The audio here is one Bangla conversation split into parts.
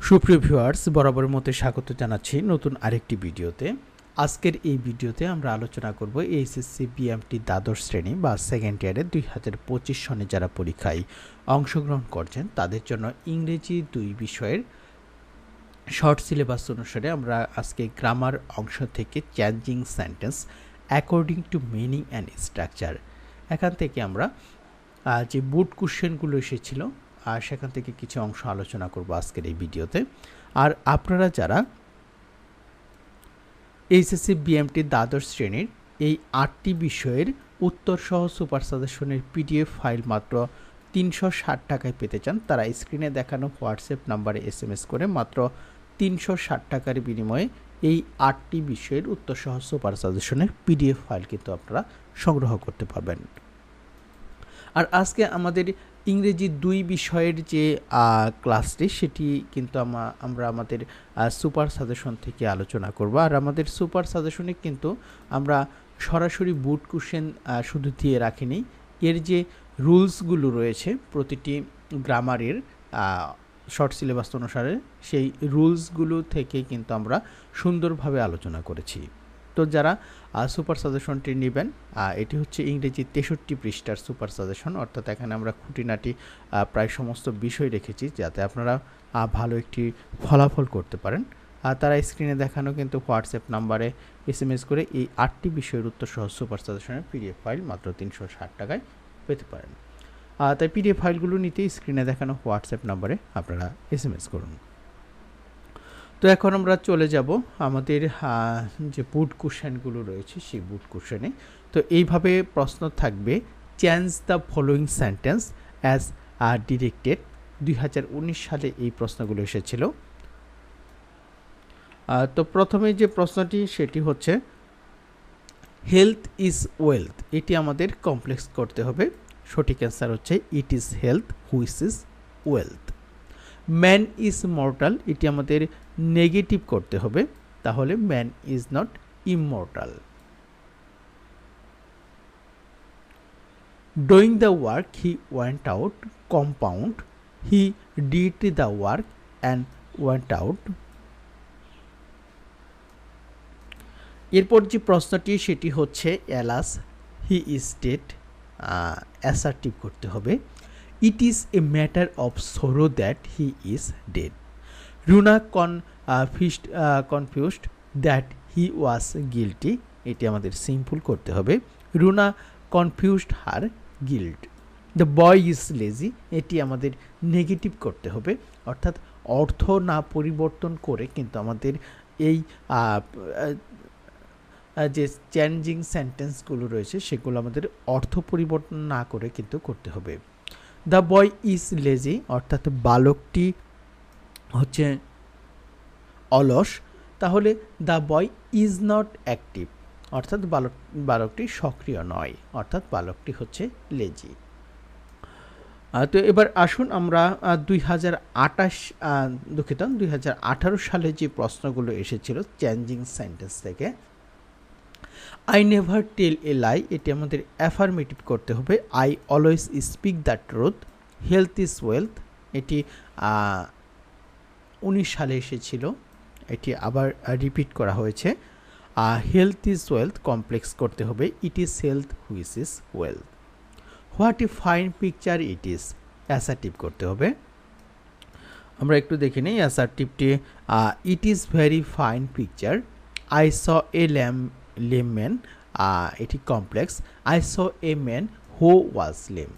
সুপ্রিয় ভিউয়ার্স, বরাবরের মতো স্বাগত জানাচ্ছি নতুন আরেকটি ভিডিওতে। আজকের এই ভিডিওতে আমরা আলোচনা করব এইচএসসি বিএমটি দ্বাদশ শ্রেণী বা সেকেন্ড ইয়ারে 2025 সনে যারা পরীক্ষায় অংশগ্রহণ করছেন তাদের জন্য ইংরেজি 2 বিষয়ের শর্ট সিলেবাস অনুসারে আমরা আজকে গ্রামার অংশ থেকে changing sentence according to meaning and structure এখান থেকে আমরা যে বোর্ড কোশ্চেনগুলো এসেছিল আর সেখান থেকে কিছু অংশ আলোচনা করব আজকের এই ভিডিওতে। আর আপনারা যারা এইচএসসি বিএমটি দ্বাদশ শ্রেণীর এই 8টি বিষয়ের উত্তর সহ সুপার সাজেশনের পিডিএফ ফাইল মাত্র 360 টাকায় পেতে চান, তারা স্ক্রিনে দেখানো হোয়াটসঅ্যাপ নাম্বারে এসএমএস করে মাত্র 360 টাকার বিনিময়ে এই 8টি বিষয়ের উত্তর সহ সুপার সাজেশনের পিডিএফ ফাইল কিন্তু আপনারা সংগ্রহ করতে পারবেন। আর আজকে আমাদের ইংরেজি 2 বিষয়ের যে ক্লাসটি সেটি কিন্তু আমরা আমাদের সুপার সাজেশন থেকে আলোচনা করব। আর আমাদের সুপার সাজেশনে কিন্তু আমরা সরাসরি বোর্ড কোশ্চেন শুধু দিয়ে রাখিনি, এর যে রুলসগুলো রয়েছে প্রতিটি গ্রামারের শর্ট সিলেবাস অনুসারে সেই রুলসগুলো থেকে কিন্তু আমরা সুন্দরভাবে আলোচনা করেছি। তো যারা সুপার সাজেশনটি নেবেন, এটি হচ্ছে ইংরেজি 63 পৃষ্ঠার সুপার সাজেশন, অর্থাৎ এখানে আমরা খুঁটিনাটি প্রায় সমস্ত বিষয় রেখেছি যাতে আপনারা ভালো একটি ফলাফল করতে পারেন। তারা স্ক্রিনে দেখানো কিন্তু হোয়াটসঅ্যাপ নাম্বারে এসএমএস করে এই 8টি বিষয়ের উত্তর সহ সুপার সাজেশনের পিডিএফ ফাইল মাত্র 360 টাকায় পেতে পারেন। তাই পিডিএফ ফাইলগুলো নিতে স্ক্রিনে দেখানো হোয়াটসঅ্যাপ নাম্বারে আপনারা এসএমএস করুন। তো এখন আমরা চলে যাব আমাদের যে বোর্ড কোশ্চেনগুলো রয়েছে সেই বোর্ড কোশ্চেনে। তো এইভাবে প্রশ্ন থাকবে, change the following sentence as directed. 2019 সালে এই প্রশ্নগুলো এসেছিল। তো প্রথমে যে প্রশ্নটি সেটি হচ্ছে হেলথ ইজ ওয়েলথ, এটি আমাদের কমপ্লেক্স করতে হবে। সঠিক অ্যান্সার হচ্ছে ইট is health which is wealth. Man is mortal, এটি আমাদের নেগেটিভ করতে হবে, তাহলে man is not immortal. Doing the work he went out, compound he did the work and went out. এরপর যে প্রশ্নটি সেটি হচ্ছে alas he is dead, assertive করতে হবে। It is a matter of sorrow that he is dead. Runa confused that he was guilty. এটি আমাদের সিম্পল করতে হবে। Runa confused her guilt. The boy is lazy. এটি আমাদের নেগেটিভ করতে হবে, অর্থাৎ অর্থ না পরিবর্তন করে কিন্তু আমাদের এই যে চেঞ্জিং সেন্টেন্সগুলো রয়েছে সেগুলো আমাদের অর্থ পরিবর্তন না করে কিন্তু করতে হবে। দ্য বয় ইজ লেজি, অর্থাৎ বালকটি হচ্ছে অলস, তাহলে the boy is not active, অর্থাৎ বালকটি সক্রিয় নয়, অর্থাৎ বালকটি হচ্ছে লেজি। তো এবার আসুন আমরা 2018 সালে যে প্রশ্নগুলো এসেছিল চেঞ্জিং সেন্টেন্স থেকে। আই নেভার টেল এ লাই, এটি আমাদের অ্যাফার্মেটিভ করতে হবে। I always speak the truth. Health is wealth, এটি 19 সালে এসেছিল, এটি আবার রিপিট করা হয়েছে। হেলথ ইজ ওয়েলথ কমপ্লেক্স করতে হবে, it is health which is wealth. What a fine picture it is, assertive করতে হবে। আমরা একটু দেখে নিই অ্যাসার্টিভটি। It is very fine picture. I saw a layman, এটি complex. I saw a man who was lame.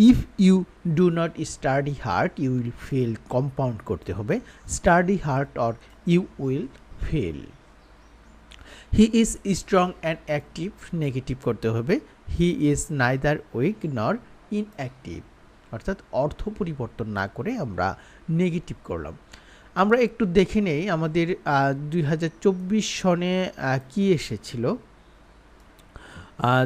If you do not study hard you will fail, compound করতে হবে। Study hard or you will fail. He is strong and active, negative করতে হবে। হি ইজ নাইদার উইক নর ইনঅ্যাক্টিভ, অর্থাৎ অর্থ পরিবর্তন না করে আমরা নেগেটিভ করলাম। আমরা একটু দেখে নেই আমাদের 2024 সনে কি এসেছিল।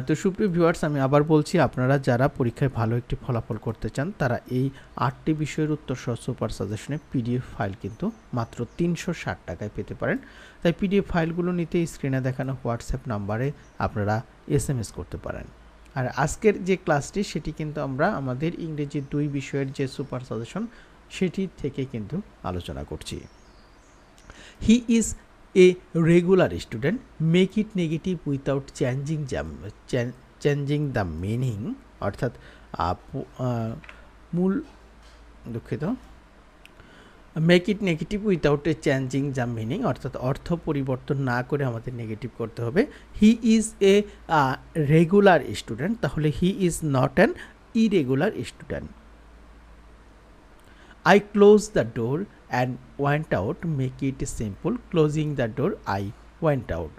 তো সুপ্রিয় ভিউয়ার্স, আমি আবার বলছি, আপনারা যারা পরীক্ষায় ভালো একটি ফলাফল করতে চান তারা এই 8টি বিষয়ের উত্তর সহ সুপার সাজেশনে পিডিএফ ফাইল কিন্তু মাত্র 360 টাকায় পেতে পারেন। তাই পিডিএফ ফাইলগুলো নিতে স্ক্রিনে দেখানো হোয়াটসঅ্যাপ নাম্বারে আপনারা এসএমএস করতে পারেন। আর আজকের যে ক্লাসটি সেটি কিন্তু আমরা আমাদের ইংরেজি 2 বিষয়ের যে সুপার সাজেশন সেটি থেকে কিন্তু আলোচনা করছি। He is a regular student, make it negative without changing the meaning, অর্থাৎ মূল দুঃখিত make it negative without a changing the meaning, অর্থাৎ অর্থ পরিবর্তন না করে আমাদের নেগেটিভ করতে হবে। He is a regular student, তাহলে he is not an irregular student. I closed the door and went out, make it simple, closing the door I went out.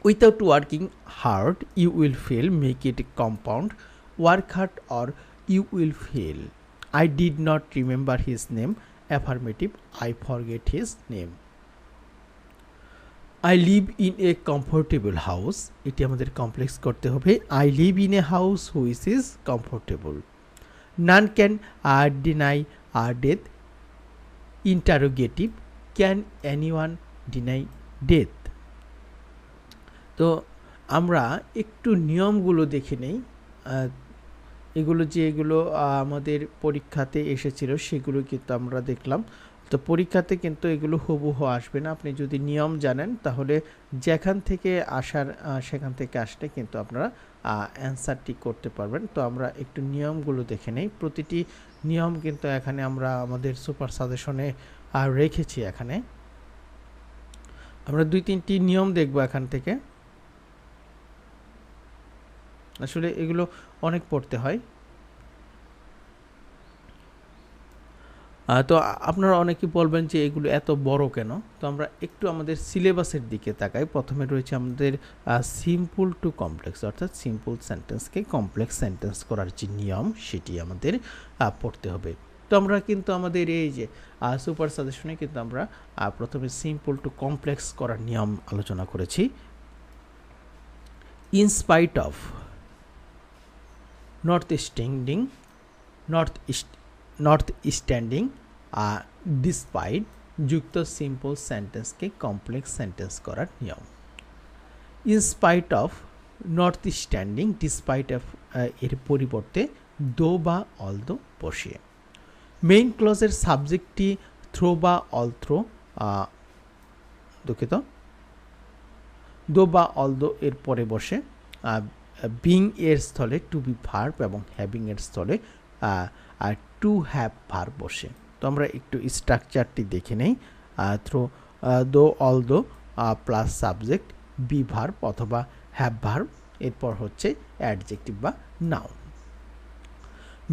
Without working hard you will fail, make it compound, work hard or you will fail. I did not remember his name, affirmative, I forget his name. I live in a comfortable house, এটি আমাদের কমপ্লেক্স করতে হবে। I live in a house which is comfortable. None can deny death, interrogative, can anyone deny death? তো আমরা একটু নিয়মগুলো দেখে নেই, এগুলো যেগুলো আমাদের পরীক্ষাতে এসেছিল সেগুলো কিন্তু আমরা দেখলাম। তো পরীক্ষাতে কিন্তু এগুলো হুবহু আসবে না, আপনি যদি নিয়ম জানেন তাহলে যেখান থেকে আসার সেখান থেকে আসলে কিন্তু আপনারা অ্যান্সারটি করতে পারবেন। তো আমরা একটু নিয়মগুলো দেখে নেই। প্রতিটি নিয়ম কিন্তু এখানে আমরা আমাদের সুপার সাজেশনে রেখেছি। এখানে আমরা 2-3টি নিয়ম দেখব এখান থেকে। আসলে এগুলো অনেক পড়তে হয়। তো আপনারা অনেকে বলবেন যে এগুলো এত বড় কেন। তো আমরা একটু আমাদের সিলেবাসের দিকে তাকাই। প্রথমে রয়েছে আমাদের সিম্পল টু কমপ্লেক্স, অর্থাৎ সিম্পল সেন্টেন্সকে কমপ্লেক্স সেন্টেন্স করার যে নিয়ম সেটি আমাদের পড়তে হবে। তো আমরা কিন্তু আমাদের এই যে সুপার সাজেশনে কিন্তু আমরা প্রথমে সিম্পল টু কমপ্লেক্স করার নিয়ম আলোচনা করেছি। In spite of, notwithstanding, despite যুক্ত সিম্পল সেন্টেন্সকে কমপ্লেক্স সেন্টেন্স করার নিয়ম। In spite of, notwithstanding, despite of এর পরিবর্তে দো বা অলদো বসিয়ে। মেইন ক্লজের সাবজেক্টটি থ্রো বা অলথ্রো, দুঃখিত, দো বা অলদো এর পরে বসে। বিং এর স্থলে টু বি ভার্ব এবং হ্যাভিং এর স্থলে টু হ্যাভ ভার্ব বসে। তো আমরা একটু স্ট্রাকচারটি দেখে নেই। থ্রো, দো, although plus subject, be verb অথবা হ্যাভ ভার্ব, এরপর হচ্ছে অ্যাডজেক্টিভ বা নাউন।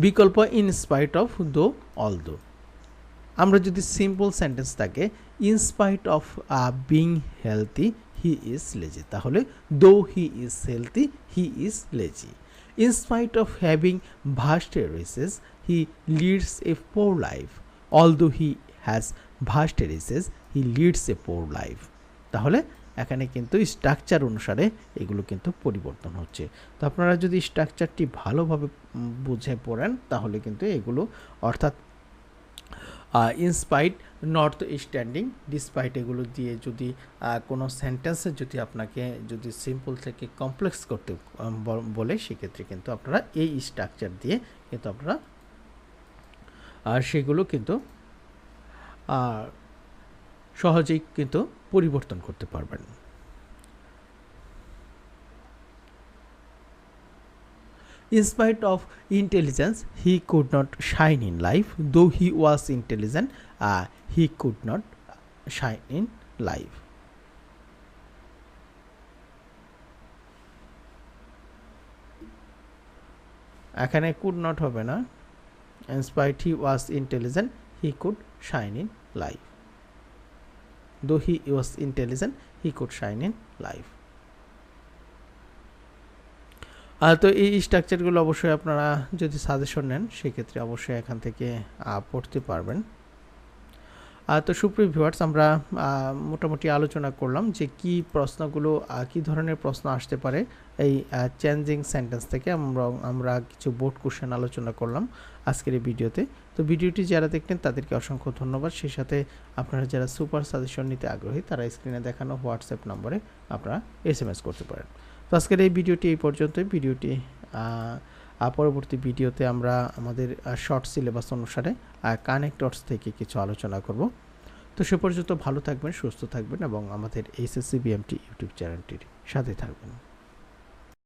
বিকল্প ইন স্পাইট অফ, দো, অলদো। আমরা যদি সিম্পল সেন্টেন্স থাকে in spite of being healthy he is lazy, তাহলে দো he is healthy he is lazy. In spite of having vast resources, he leads a poor life. Although he has vast resources, he leads a poor life. তাহলে এখানে কিন্তু স্ট্রাকচার অনুসারে এগুলো কিন্তু পরিবর্তন হচ্ছে। তো আপনারা যদি স্ট্রাকচারটি ভালোভাবে বুঝে পড়েন তাহলে কিন্তু এগুলো, অর্থাৎ ইনস্পাইট, নর্থ স্ট্যান্ডিং, ডিসপাইট এগুলো দিয়ে যদি কোনো সেন্টেন্সে যদি আপনাকে যদি সিম্পল থেকে কমপ্লেক্স করতে বলে সেক্ষেত্রে কিন্তু আপনারা এই স্ট্রাকচার দিয়ে কিন্তু আপনারা সেগুলো কিন্তু সহজেই কিন্তু পরিবর্তন করতে পারবেন। In spite of intelligence, he could not shine in life. Though he was intelligent, he could not shine in life. এখানে could not হবে না। In spite he was intelligent, he could shine in life. Though he was intelligent, he could shine in life. তো এই স্ট্রাকচারগুলো অবশ্যই আপনারা যদি সাজেশন নেন সেক্ষেত্রে অবশ্যই এখান থেকে পড়তে পারবেন। তো সুপ্রিয় ভিউয়ার্স, আমরা মোটামুটি আলোচনা করলাম যে কি প্রশ্নগুলো, কি ধরনের প্রশ্ন আসতে পারে এই চেঞ্জিং সেন্টেন্স থেকে। আমরা কিছু বোর্ড কোশ্চেন আলোচনা করলাম আজকের এই ভিডিওতে। তো ভিডিওটি যারা দেখলেন তাদেরকে অসংখ্য ধন্যবাদ। সেই সাথে আপনারা যারা সুপার সাজেশন নিতে আগ্রহী তারা স্ক্রিনে দেখানো হোয়াটসঅ্যাপ নম্বরে আপনারা SMS করতে পারেন। তো আজকের এই ভিডিওটি এই পর্যন্তই। ভিডিওটি পরবর্তী ভিডিওতে আমরা আমাদের শর্ট সিলেবাস অনুসারে কানেক্টরস থেকে কিছু আলোচনা করব। তো সে পর্যন্ত ভালো থাকবেন, সুস্থ থাকবেন এবং আমাদের এইচএসসি বিএমটি ইউটিউব চ্যানেলটির সাথে থাকবেন।